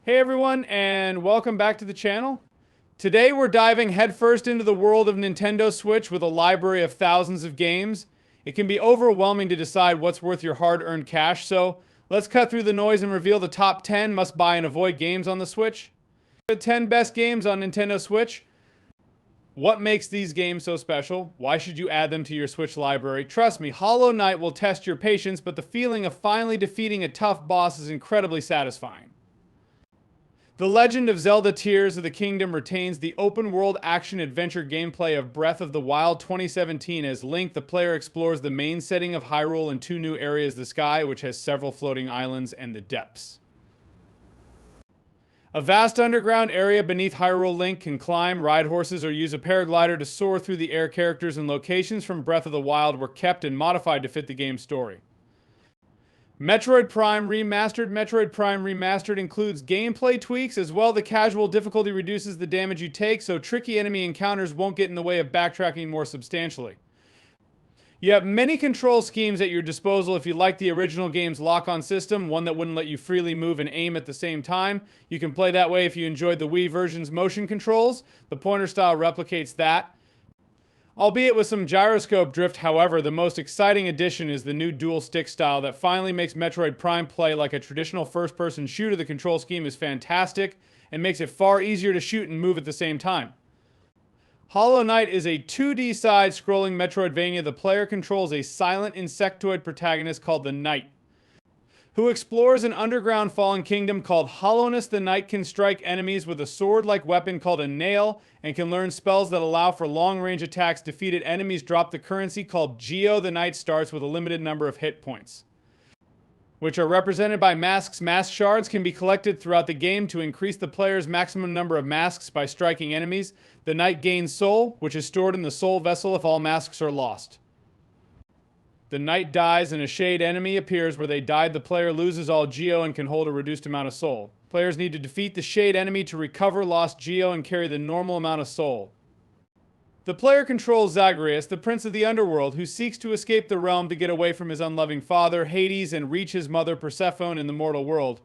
Hey everyone, and welcome back to the channel. Today we're diving headfirst into the world of Nintendo Switch with a library of thousands of games. It can be overwhelming to decide what's worth your hard-earned cash, so let's cut through the noise and reveal the top 10 must-buy and avoid games on the Switch. The 10 best games on Nintendo Switch. What makes these games so special? Why should you add them to your Switch library? Trust me, Hollow Knight will test your patience, but the feeling of finally defeating a tough boss is incredibly satisfying. The Legend of Zelda Tears of the Kingdom retains the open-world action-adventure gameplay of Breath of the Wild 2017 as Link, the player, explores the main setting of Hyrule and two new areas, the Sky, which has several floating islands, and the Depths. A vast underground area beneath Hyrule, Link can climb, ride horses, or use a paraglider to soar through the air. Characters and locations from Breath of the Wild were kept and modified to fit the game's story. Metroid Prime Remastered. Metroid Prime Remastered includes gameplay tweaks as well. The casual difficulty reduces the damage you take, so tricky enemy encounters won't get in the way of backtracking more substantially. You have many control schemes at your disposal if you like the original game's lock-on system, one that wouldn't let you freely move and aim at the same time. You can play that way if you enjoyed the Wii version's motion controls. The pointer style replicates that, albeit with some gyroscope drift. However, the most exciting addition is the new dual stick style that finally makes Metroid Prime play like a traditional first-person shooter. The control scheme is fantastic and makes it far easier to shoot and move at the same time. Hollow Knight is a 2D side-scrolling Metroidvania. The player controls a silent insectoid protagonist called the Knight, who explores an underground fallen kingdom called Hollowness. The Knight can strike enemies with a sword-like weapon called a nail and can learn spells that allow for long-range attacks. Defeated enemies drop the currency called Geo. The Knight starts with a limited number of hit points, which are represented by masks. Mask shards can be collected throughout the game to increase the player's maximum number of masks by striking enemies. The Knight gains soul, which is stored in the soul vessel if all masks are lost. The Knight dies and a shade enemy appears where they died. The player loses all Geo and can hold a reduced amount of soul. Players need to defeat the shade enemy to recover lost Geo and carry the normal amount of soul. The player controls Zagreus, the prince of the underworld, who seeks to escape the realm to get away from his unloving father, Hades, and reach his mother, Persephone, in the mortal world.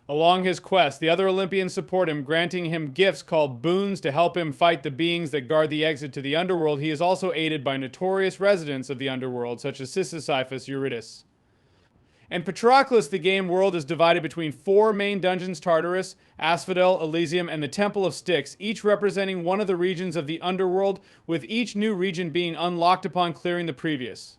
Along his quest, the other Olympians support him, granting him gifts called boons to help him fight the beings that guard the exit to the underworld. He is also aided by notorious residents of the underworld, such as Sisyphus, Eurydice, and Patroclus. The game world is divided between four main dungeons: Tartarus, Asphodel, Elysium, and the Temple of Styx, each representing one of the regions of the underworld, with each new region being unlocked upon clearing the previous.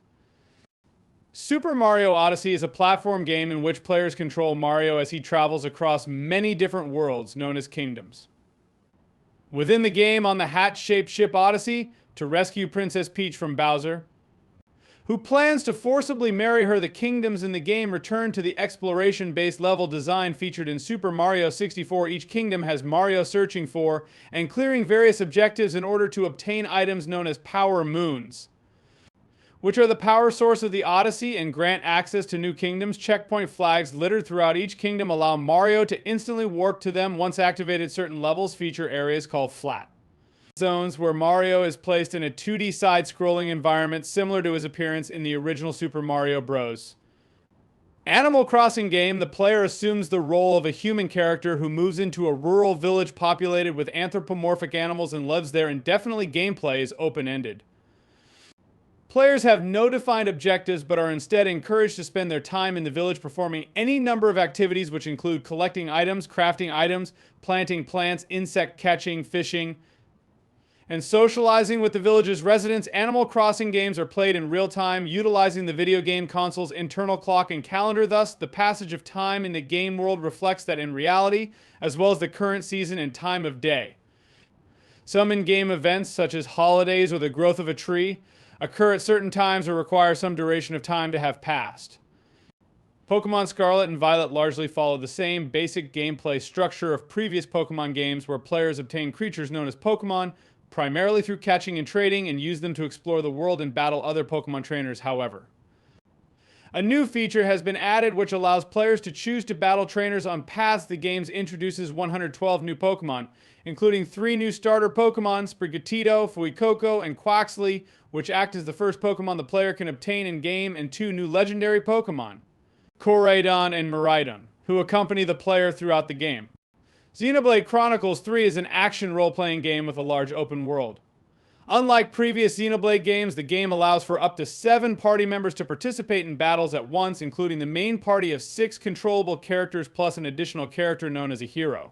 Super Mario Odyssey is a platform game in which players control Mario as he travels across many different worlds known as kingdoms. Within the game, on the hat-shaped ship Odyssey, to rescue Princess Peach from Bowser, who plans to forcibly marry her. The kingdoms in the game return to the exploration-based level design featured in Super Mario 64. Each kingdom has Mario searching for and clearing various objectives in order to obtain items known as Power Moons, which are the power source of the Odyssey and grant access to new kingdoms. Checkpoint flags littered throughout each kingdom allow Mario to instantly warp to them. Once activated, certain levels feature areas called flat zones where Mario is placed in a 2D side-scrolling environment similar to his appearance in the original Super Mario Bros. Animal Crossing game, the player assumes the role of a human character who moves into a rural village populated with anthropomorphic animals and lives there indefinitely. Gameplay is open-ended. Players have no defined objectives but are instead encouraged to spend their time in the village performing any number of activities, which include collecting items, crafting items, planting plants, insect catching, fishing, and socializing with the village's residents. Animal Crossing games are played in real time, utilizing the video game console's internal clock and calendar. Thus, the passage of time in the game world reflects that in reality, as well as the current season and time of day. Some in-game events, such as holidays or the growth of a tree, occur at certain times or require some duration of time to have passed. Pokemon Scarlet and Violet largely follow the same basic gameplay structure of previous Pokemon games, where players obtain creatures known as Pokemon primarily through catching and trading, and use them to explore the world and battle other Pokemon trainers. However, a new feature has been added which allows players to choose to battle trainers on paths. The game introduces 112 new Pokemon, including 3 new starter Pokemon, Sprigatito, Fuecoco, and Quaxly, which act as the first Pokemon the player can obtain in-game, and 2 new legendary Pokemon, Koraidon and Miraidon. who accompany the player throughout the game. Xenoblade Chronicles 3 is an action role-playing game with a large open world. Unlike previous Xenoblade games, the game allows for up to 7 party members to participate in battles at once, including the main party of 6 controllable characters plus an additional character known as a hero.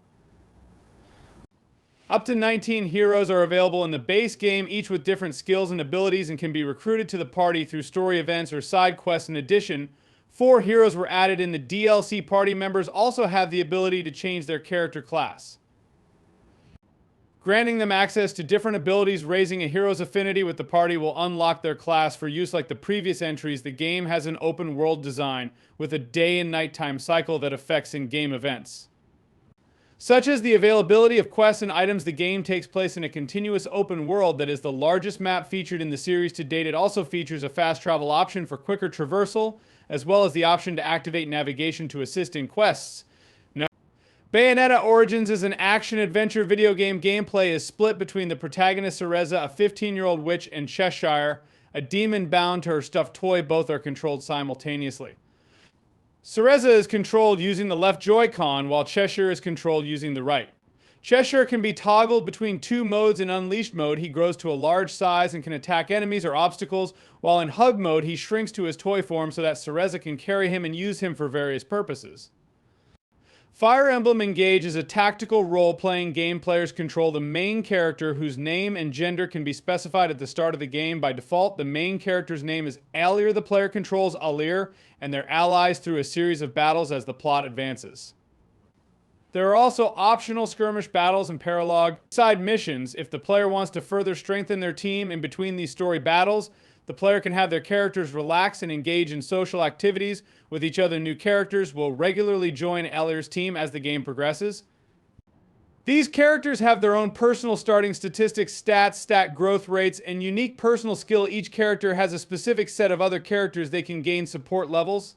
Up to 19 heroes are available in the base game, each with different skills and abilities, and can be recruited to the party through story events or side quests. In addition, 4 heroes were added in the DLC. Party members also have the ability to change their character class, granting them access to different abilities. Raising a hero's affinity with the party will unlock their class for use. Like the previous entries, the game has an open world design with a day and nighttime cycle that affects in-game events, such as the availability of quests and items. The game takes place in a continuous open world that is the largest map featured in the series to date. It also features a fast travel option for quicker traversal, as well as the option to activate navigation to assist in quests. Bayonetta Origins is an action-adventure video game. Gameplay is split between the protagonist Cereza, a 15-year-old witch, and Cheshire, a demon bound to her stuffed toy. Both are controlled simultaneously. Cereza is controlled using the left Joy-Con, while Cheshire is controlled using the right. Cheshire can be toggled between 2 modes. In Unleashed mode, he grows to a large size and can attack enemies or obstacles, while in Hug mode, he shrinks to his toy form so that Cereza can carry him and use him for various purposes. Fire Emblem Engage is a tactical role-playing game. Players control the main character, whose name and gender can be specified at the start of the game. By default, the main character's name is Alir. The player controls Alir and their allies through a series of battles as the plot advances. There are also optional skirmish battles and paralogue side missions. If the player wants to further strengthen their team in between these story battles, the player can have their characters relax and engage in social activities with each other. New characters will regularly join Alir's team as the game progresses. These characters have their own personal starting statistics, stats, stat growth rates, and unique personal skill. Each character has a specific set of other characters they can gain support levels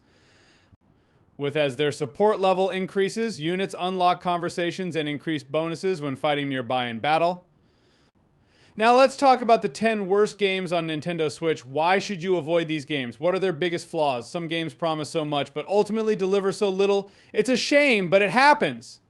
with. As their support level increases, units unlock conversations and increase bonuses when fighting nearby in battle. Now let's talk about the 10 worst games on Nintendo Switch. Why should you avoid these games? What are their biggest flaws? Some games promise so much, but ultimately deliver so little. It's a shame, but it happens.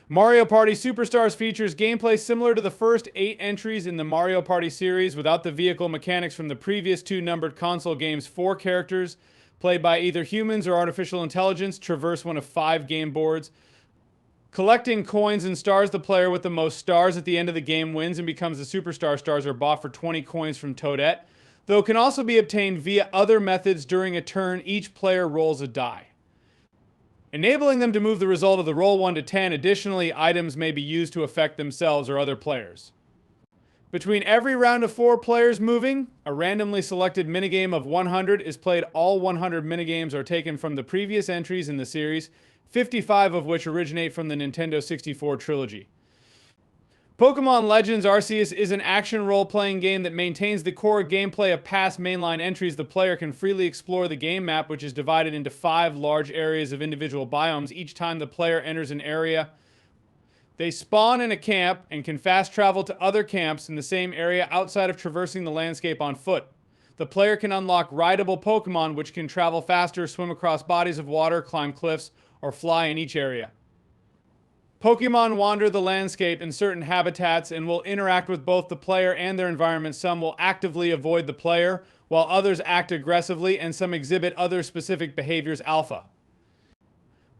Mario Party Superstars features gameplay similar to the first 8 entries in the Mario Party series, without the vehicle mechanics from the previous 2 numbered console games. 4 characters, played by either humans or artificial intelligence, traverse one of 5 game boards. Collecting coins and stars, the player with the most stars at the end of the game wins and becomes the superstar. Stars are bought for 20 coins from Toadette, though can also be obtained via other methods. During a turn, each player rolls a die, enabling them to move the result of the roll 1 to 10. Additionally, items may be used to affect themselves or other players. Between every round of 4 players moving, a randomly selected minigame of 100 is played. All 100 minigames are taken from the previous entries in the series, 55 of which originate from the Nintendo 64 trilogy. Pokemon Legends Arceus is an action role-playing game that maintains the core gameplay of past mainline entries. The player can freely explore the game map, which is divided into 5 large areas of individual biomes. Each time the player enters an area, they spawn in a camp and can fast travel to other camps in the same area outside of traversing the landscape on foot. The player can unlock rideable Pokemon, which can travel faster, swim across bodies of water, climb cliffs, or fly in each area. Pokemon wander the landscape in certain habitats and will interact with both the player and their environment. Some will actively avoid the player, while others act aggressively, and some exhibit other specific behaviors. Alpha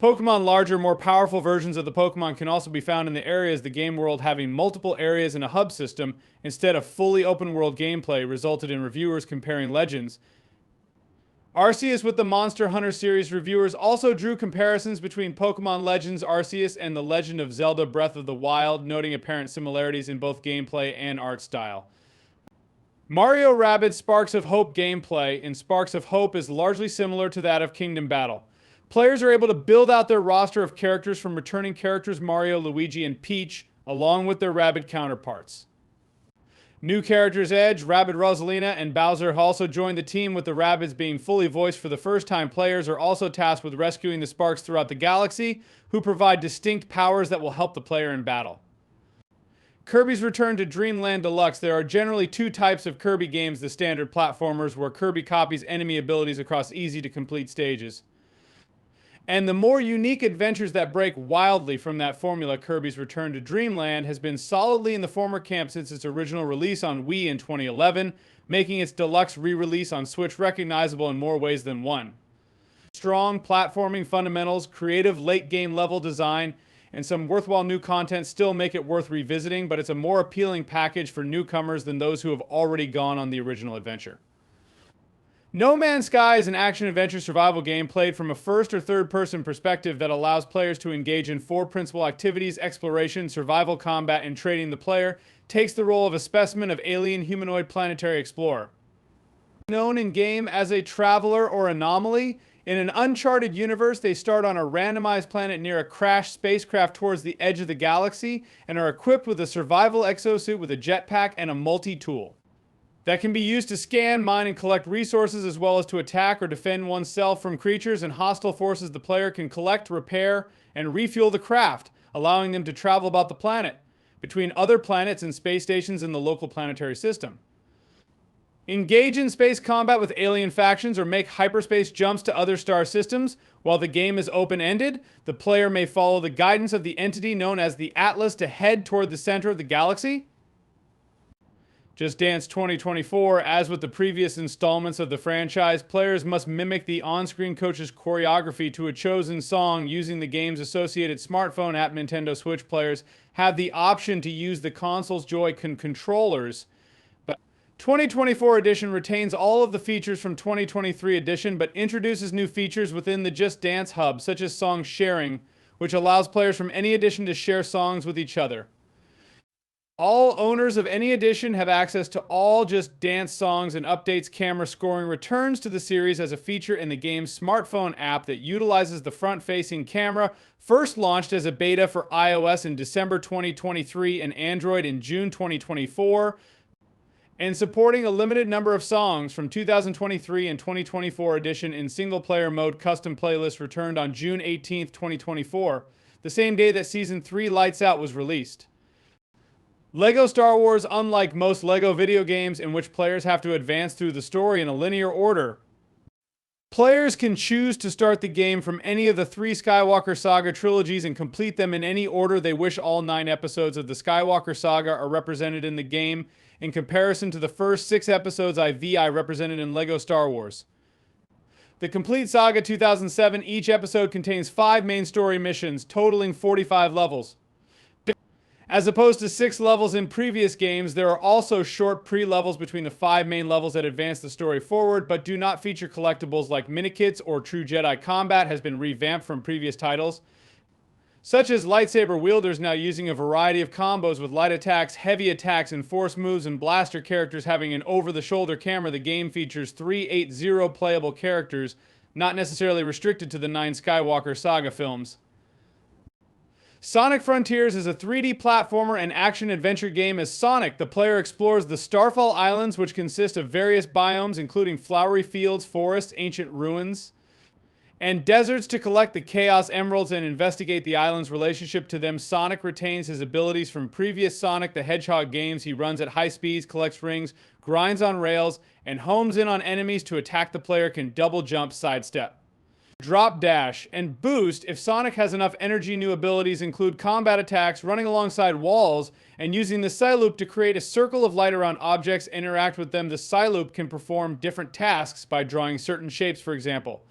Pokemon, larger, more powerful versions of the Pokemon, can also be found in the areas. The game world, having multiple areas and a hub system instead of fully open world gameplay, resulted in reviewers comparing Legends Arceus with the Monster Hunter series. Reviewers also drew comparisons between Pokemon Legends Arceus and The Legend of Zelda Breath of the Wild, noting apparent similarities in both gameplay and art style. Mario Rabbids Sparks of Hope gameplay in Sparks of Hope is largely similar to that of Kingdom Battle. Players are able to build out their roster of characters from returning characters Mario, Luigi, and Peach, along with their Rabbid counterparts. New characters Edge, Rabbid Rosalina, and Bowser also joined the team, with the Rabbids being fully voiced for the first time. Players are also tasked with rescuing the Sparks throughout the galaxy, who provide distinct powers that will help the player in battle. Kirby's Return to Dreamland Deluxe. There are generally 2 types of Kirby games: the standard platformers, where Kirby copies enemy abilities across easy to complete stages, And the more unique adventures that break wildly from that formula, Kirby's Return to Dreamland has been solidly in the former camp since its original release on Wii in 2011, making its deluxe re-release on Switch recognizable in more ways than one. Strong platforming fundamentals, creative late-game level design, and some worthwhile new content still make it worth revisiting, but it's a more appealing package for newcomers than those who have already gone on the original adventure. No Man's Sky is an action-adventure survival game played from a first or third-person perspective that allows players to engage in four principal activities: exploration, survival, combat, and trading. The player takes the role of a specimen of alien humanoid planetary explorer. Known in game as a traveler or anomaly, in an uncharted universe, they start on a randomized planet near a crashed spacecraft towards the edge of the galaxy and are equipped with a survival exosuit with a jetpack and a multi-tool that can be used to scan, mine, and collect resources, as well as to attack or defend oneself from creatures and hostile forces. The player can collect, repair, and refuel the craft, allowing them to travel about the planet, between other planets and space stations in the local planetary system. Engage in space combat with alien factions or make hyperspace jumps to other star systems. While the game is open-ended, the player may follow the guidance of the entity known as the Atlas to head toward the center of the galaxy. Just Dance 2024, as with the previous installments of the franchise, players must mimic the on-screen coach's choreography to a chosen song using the game's associated smartphone app. Nintendo Switch players have the option to use the console's Joy-Con controllers. But 2024 edition retains all of the features from 2023 edition, but introduces new features within the Just Dance hub, such as song sharing, which allows players from any edition to share songs with each other. All owners of any edition have access to all Just Dance songs, and updates. Camera scoring returns to the series as a feature in the game's smartphone app that utilizes the front-facing camera, first launched as a beta for iOS in December 2023 and Android in June 2024, and supporting a limited number of songs from 2023 and 2024 edition in single-player mode. Custom playlists returned on June 18, 2024, the same day that Season 3 Lights Out was released. LEGO Star Wars, unlike most LEGO video games in which players have to advance through the story in a linear order, players can choose to start the game from any of the 3 Skywalker Saga trilogies and complete them in any order they wish. All 9 episodes of the Skywalker Saga are represented in the game, in comparison to the first 6 episodes I represented in LEGO Star Wars. The Complete Saga 2007, each episode contains 5 main story missions, totaling 45 levels. As opposed to 6 levels in previous games, there are also short pre-levels between the 5 main levels that advance the story forward, but do not feature collectibles like minikits or true Jedi combat. Has been revamped from previous titles, such as lightsaber wielders now using a variety of combos with light attacks, heavy attacks, and force moves, and blaster characters having an over-the-shoulder camera. The game features 380 playable characters, not necessarily restricted to the 9 Skywalker Saga films. Sonic Frontiers is a 3D platformer and action-adventure game. As Sonic, the player explores the Starfall Islands, which consist of various biomes, including flowery fields, forests, ancient ruins, and deserts, to collect the Chaos Emeralds and investigate the island's relationship to them. Sonic retains his abilities from previous Sonic the Hedgehog games. He runs at high speeds, collects rings, grinds on rails, and homes in on enemies. To attack, the player can double jump, sidestep, drop dash, and boost. If Sonic has enough energy, new abilities include combat attacks, running alongside walls, and using the Psyloop to create a circle of light around objects. Interact with them. The Psyloop can perform different tasks by drawing certain shapes, for example.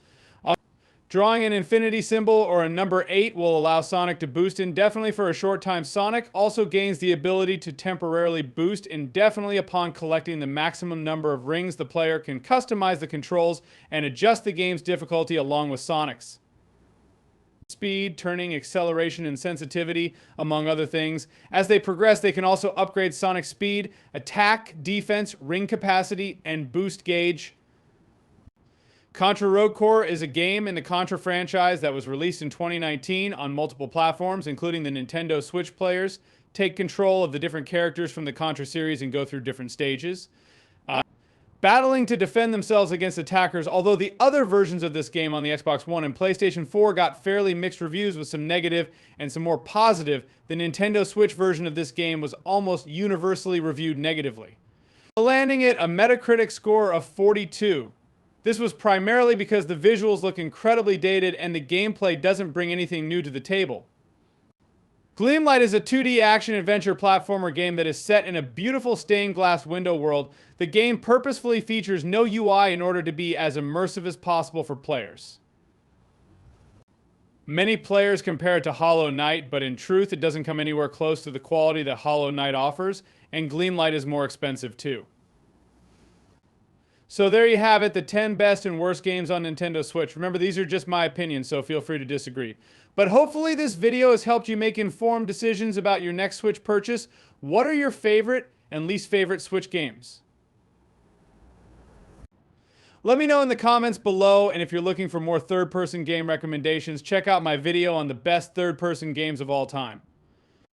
Drawing an infinity symbol or a number 8 will allow Sonic to boost indefinitely for a short time. Sonic also gains the ability to temporarily boost indefinitely upon collecting the maximum number of rings. The player can customize the controls and adjust the game's difficulty along with Sonic's speed, turning, acceleration, and sensitivity, among other things. As they progress, they can also upgrade Sonic's speed, attack, defense, ring capacity, and boost gauge. Contra Rogue Core is a game in the Contra franchise that was released in 2019 on multiple platforms, including the Nintendo Switch. Players take control of the different characters from the Contra series and go through different stages, battling to defend themselves against attackers. Although the other versions of this game on the Xbox One and PlayStation 4 got fairly mixed reviews, with some negative and some more positive, the Nintendo Switch version of this game was almost universally reviewed negatively, landing it a Metacritic score of 42. This was primarily because the visuals look incredibly dated and the gameplay doesn't bring anything new to the table. Gleam Light is a 2D action-adventure platformer game that is set in a beautiful stained glass window world. The game purposefully features no UI in order to be as immersive as possible for players. Many players compare it to Hollow Knight, but in truth it doesn't come anywhere close to the quality that Hollow Knight offers, and Gleam Light is more expensive too. So there you have it, the 10 best and worst games on Nintendo Switch. Remember, these are just my opinions, so feel free to disagree. But hopefully this video has helped you make informed decisions about your next Switch purchase. What are your favorite and least favorite Switch games? Let me know in the comments below, and if you're looking for more third-person game recommendations, check out my video on the best third-person games of all time.